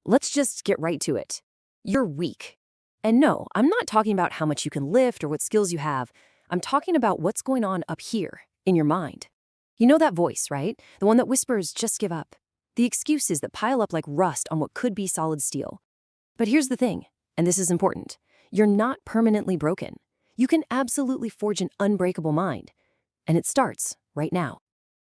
let's just get right to it. You're weak. And no, I'm not talking about how much you can lift or what skills you have. I'm talking about what's going on up here in your mind. You know that voice, right? The one that whispers, just give up. The excuses that pile up like rust on what could be solid steel. But here's the thing, and this is important. You're not permanently broken. You can absolutely forge an unbreakable mind. And it starts right now.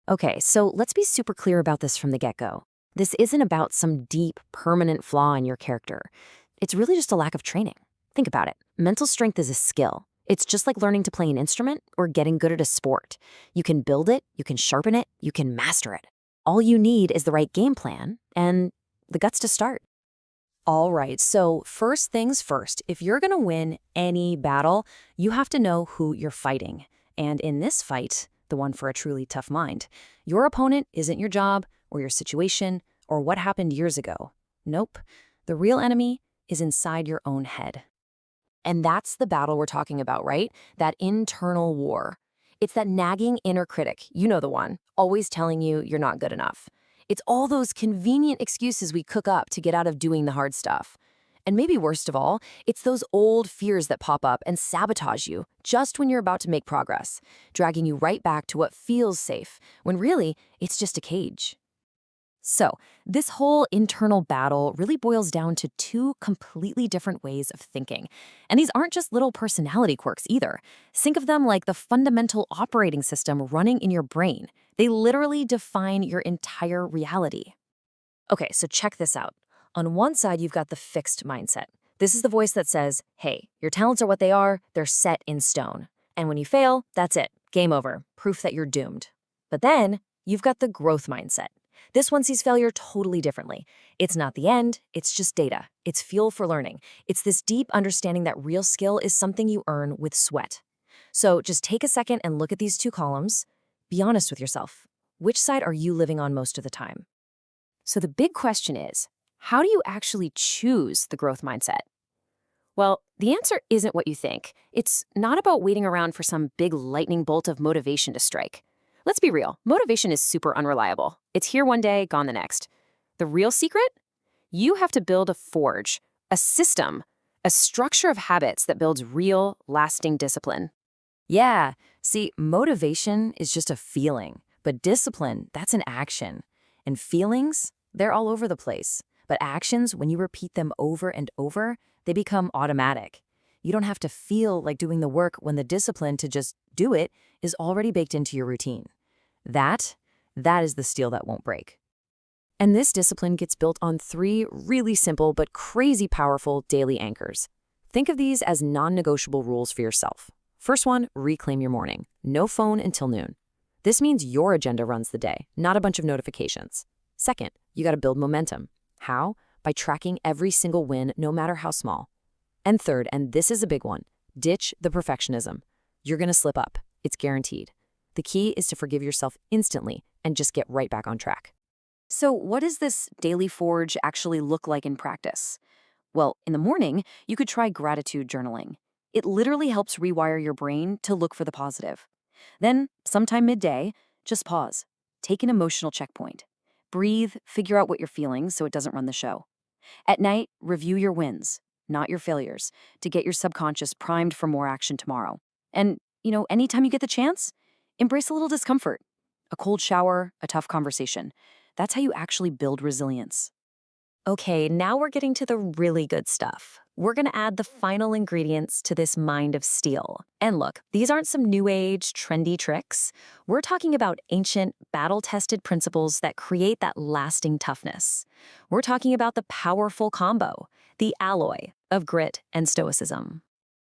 Okay, so let's be super clear about this from the get-go. This isn't about some deep, permanent flaw in your character. It's really just a lack of training. Think about it. Mental strength is a skill. It's just like learning to play an instrument or getting good at a sport. You can build it, you can sharpen it, you can master it. All you need is the right game plan and the guts to start. All right, so first things first, if you're gonna win any battle, you have to know who you're fighting. And in this fight, the one for a truly tough mind, your opponent isn't your job or your situation or what happened years ago. Nope, the real enemy is inside your own head. And that's the battle we're talking about, right? That internal war. It's that nagging inner critic, you know the one, always telling you you're not good enough. It's all those convenient excuses we cook up to get out of doing the hard stuff. And maybe worst of all, it's those old fears that pop up and sabotage you just when you're about to make progress, dragging you right back to what feels safe, when really, it's just a cage. So, this whole internal battle really boils down to two completely different ways of thinking. And these aren't just little personality quirks either. Think of them like the fundamental operating system running in your brain. They literally define your entire reality. Okay, so check this out. On one side, you've got the fixed mindset. This is the voice that says, hey, your talents are what they are, they're set in stone. And when you fail, that's it, game over, proof that you're doomed. But then, you've got the growth mindset. This one sees failure totally differently. It's not the end, it's just data. It's fuel for learning. It's this deep understanding that real skill is something you earn with sweat. So just take a second and look at these two columns. Be honest with yourself. Which side are you living on most of the time? So the big question is, how do you actually choose the growth mindset? Well, the answer isn't what you think. It's not about waiting around for some big lightning bolt of motivation to strike. Let's be real, motivation is super unreliable. It's here one day, gone the next. The real secret? You have to build a forge, a system, a structure of habits that builds real, lasting discipline. Yeah, see, motivation is just a feeling, but discipline, that's an action. And feelings, they're all over the place. But actions, when you repeat them over and over, they become automatic. You don't have to feel like doing the work when the discipline to just do it is already baked into your routine. That is the steel that won't break. And this discipline gets built on three really simple but crazy powerful daily anchors. Think of these as non-negotiable rules for yourself. First one, reclaim your morning. No phone until noon. This means your agenda runs the day, not a bunch of notifications. Second, you got to build momentum. How? By tracking every single win, no matter how small. And third, and this is a big one, ditch the perfectionism. You're going to slip up. It's guaranteed. The key is to forgive yourself instantly and just get right back on track. So what does this daily forge actually look like in practice? Well, in the morning, you could try gratitude journaling. It literally helps rewire your brain to look for the positive. Then, sometime midday, just pause. Take an emotional checkpoint. Breathe, figure out what you're feeling so it doesn't run the show. At night, review your wins, not your failures, to get your subconscious primed for more action tomorrow. And, anytime you get the chance, embrace a little discomfort. A cold shower, a tough conversation. That's how you actually build resilience. Okay, now we're getting to the really good stuff. We're going to add the final ingredients to this mind of steel. And look, these aren't some new age, trendy tricks. We're talking about ancient, battle-tested principles that create that lasting toughness. We're talking about the powerful combo, the alloy of grit and stoicism.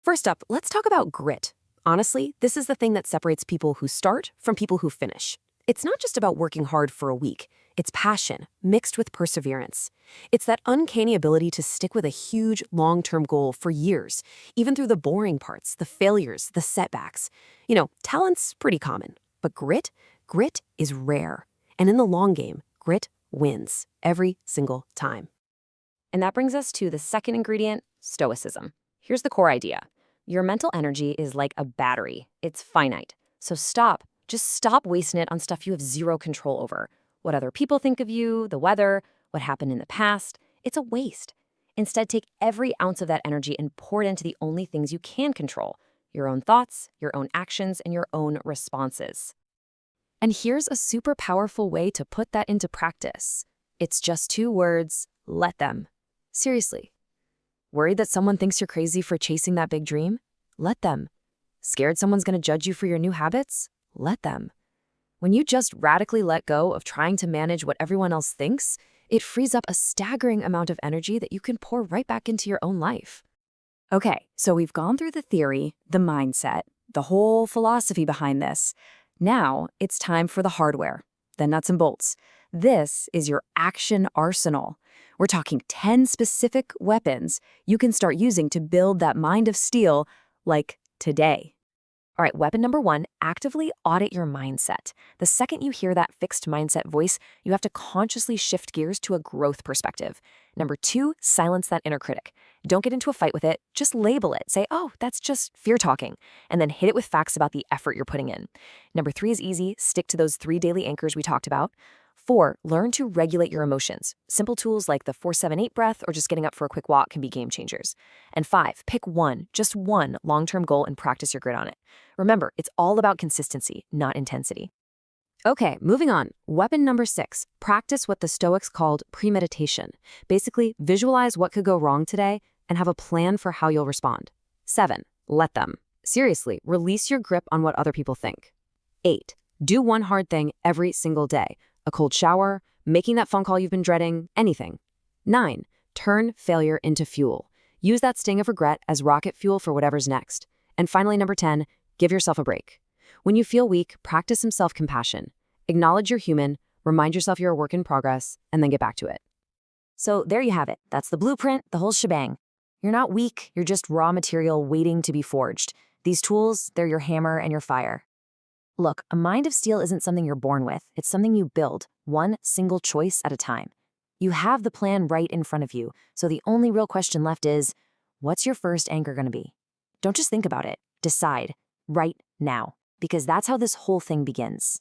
First up, let's talk about grit. Honestly, this is the thing that separates people who start from people who finish. It's not just about working hard for a week. It's passion mixed with perseverance. It's that uncanny ability to stick with a huge, long-term goal for years, even through the boring parts, the failures, the setbacks. Talent's pretty common, but grit is rare. And in the long game, grit wins every single time. And that brings us to the second ingredient, stoicism. Here's the core idea. Your mental energy is like a battery. It's finite. So just stop wasting it on stuff you have zero control over. What other people think of you, the weather, what happened in the past. It's a waste. Instead, take every ounce of that energy and pour it into the only things you can control: your own thoughts, your own actions, and your own responses. And here's a super powerful way to put that into practice. It's just 2 words: let them. Seriously. Worried that someone thinks you're crazy for chasing that big dream? Let them. Scared someone's going to judge you for your new habits? Let them. When you just radically let go of trying to manage what everyone else thinks, it frees up a staggering amount of energy that you can pour right back into your own life. Okay, so we've gone through the theory, the mindset, the whole philosophy behind this. Now it's time for the hardware, the nuts and bolts. This is your action arsenal. We're talking 10 specific weapons you can start using to build that mind of steel, like today. All right, weapon number 1, actively audit your mindset. The second you hear that fixed mindset voice, you have to consciously shift gears to a growth perspective. Number 2, silence that inner critic. Don't get into a fight with it, just label it. Say, oh, that's just fear talking, and then hit it with facts about the effort you're putting in. Number 3 is easy. Stick to those 3 daily anchors we talked about. 4, learn to regulate your emotions. Simple tools like the 4-7-8 breath or just getting up for a quick walk can be game changers. And 5, pick just one long-term goal and practice your grit on it. Remember, it's all about consistency, not intensity. Okay, moving on. Weapon number 6, practice what the Stoics called premeditation. Basically, visualize what could go wrong today and have a plan for how you'll respond. 7, let them. Seriously, release your grip on what other people think. 8, do one hard thing every single day. A cold shower, making that phone call you've been dreading, anything. 9, turn failure into fuel. Use that sting of regret as rocket fuel for whatever's next. And finally, number 10, give yourself a break. When you feel weak, practice some self-compassion. Acknowledge you're human, remind yourself you're a work in progress, and then get back to it. So there you have it. That's the blueprint, the whole shebang. You're not weak, you're just raw material waiting to be forged. These tools, they're your hammer and your fire. Look, a mind of steel isn't something you're born with. It's something you build, one single choice at a time. You have the plan right in front of you, so the only real question left is, what's your first anchor going to be? Don't just think about it. Decide, right now, because that's how this whole thing begins.